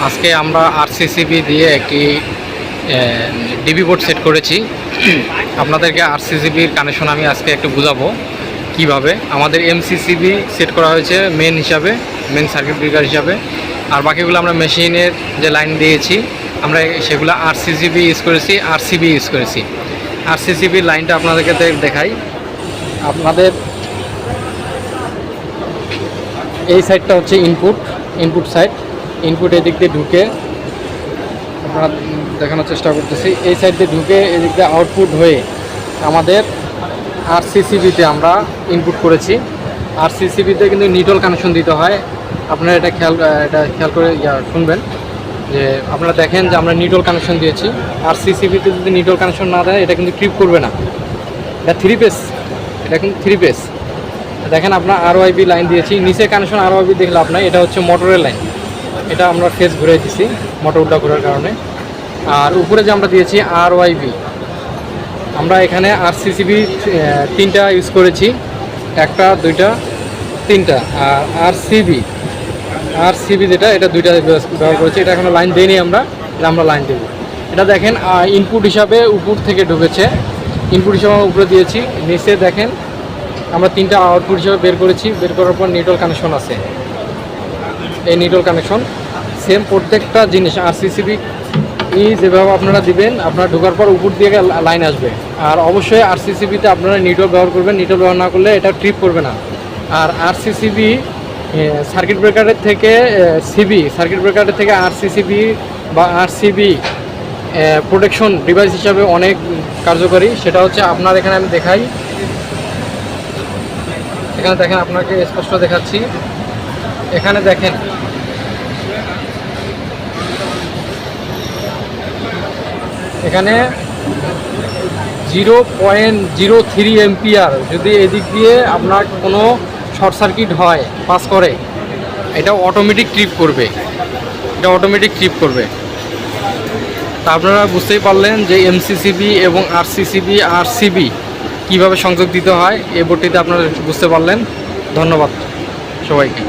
আজকে আমরা আরসিসিবি দিয়ে একটি ডিবি বোর্ড সেট করেছি। আপনাদেরকে আরসিসিবির কানেকশন আমি আজকে একটু বুঝাবো কিভাবে। আমাদের এমসিসিবি সেট করা হয়েছে মেন হিসাবে, মেন সার্কিট ব্রেকার হিসাবে, আর বাকিগুলো আমরা মেশিনের যে লাইন দিয়েছি আমরা সেগুলো আরসিসিবি ইউজ করেছি, আরসিবি ইউজ করেছি। আরসিসিবির লাইনটা আপনাদেরকে দেখাই। আপনাদের এই সাইডটা হচ্ছে ইনপুট সাইড। ইনপুট এদিক দিয়ে ঢুকে আপনারা দেখানোর চেষ্টা করতেছি। এই সাইড দিয়ে ঢুকে এদিক দিয়ে আউটপুট হয়ে আমাদের আরসিসিবিতে আমরা ইনপুট করেছি। আরসিসিবিতে কিন্তু নিউট্রাল কানেকশন দিতে হয়। আপনারা এটা খেয়াল করে শুনবেন যে আপনারা দেখেন যে আমরা নিউট্রাল কানেকশন দিয়েছি। আরসিসিবিতে যদি নিউট্রাল কানেকশন না দেয় এটা কিন্তু ট্রিপ করবে না। এটা 3 পেস, এটা কিন্তু 3 পেস। দেখেন আপনার আরওআইবি লাইন দিয়েছি, নিচে কানেকশন আরওআইবি দেখলে আপনার এটা হচ্ছে মোটরের লাইন। এটা আমরা ফেস ঘুরে দিচ্ছি মোটর উল্টা ঘোরার কারণে। আর উপরে যে আমরা দিয়েছি আরওআইবি, আমরা এখানে আরসিসিবি 3টা ইউজ করেছি, 1টা 2টা 3টা। আর আরসিবি যেটা এটা 2টা ব্যবহার করেছি। এটা এখনো লাইন দিইনি আমরা, আমরা লাইন দেবো। এটা দেখেন ইনপুট হিসাবে উপর থেকে ঢুকেছে, ইনপুট হিসাবে উপরে দিয়েছি। নিচে দেখেন আমরা 3টা আউটপুট হিসাবে বের করেছি। বের করার পর নিউট্রাল কানেকশন আছে। এই নিউট্রাল কানেকশন সেম প্রত্যেকটা জিনিস আরসিসিবি যেভাবে আপনারা দিবেন, আপনারা ঢোকার পর উপর দিয়ে লাইন আসবে। আর অবশ্যই আরসিসিবিতে আপনারা নিউট্রাল ব্যবহার করবেন, নিউট্রাল ব্যবহার না করলে এটা ট্রিপ করবে না। আর আরসিসিবি সার্কিট ব্রেকারের থেকে সার্কিট ব্রেকারের থেকে আরসিসিবি বা আরসিবি প্রোটেকশন ডিভাইস হিসাবে অনেক কার্যকরী। সেটা হচ্ছে আপনার এখানে আমি দেখাই, এখানে দেখেন, আপনাকে স্পষ্ট দেখাচ্ছি। এখানে দেখেন এখানে 0.03 এম্পিয়ার যদি এদিক দিয়ে আপনার কোনো শর্ট সার্কিট হয়, পাস করে, এটা অটোমেটিক ট্রিপ করবে। তা আপনারা বুঝতেই পারলেন যে এমসিসিবি এবং আরসিবি কীভাবে সংযোগ দিতে হয়। এই বোর্ডটিতে আপনারা বুঝতে পারলেন। ধন্যবাদ সবাইকে।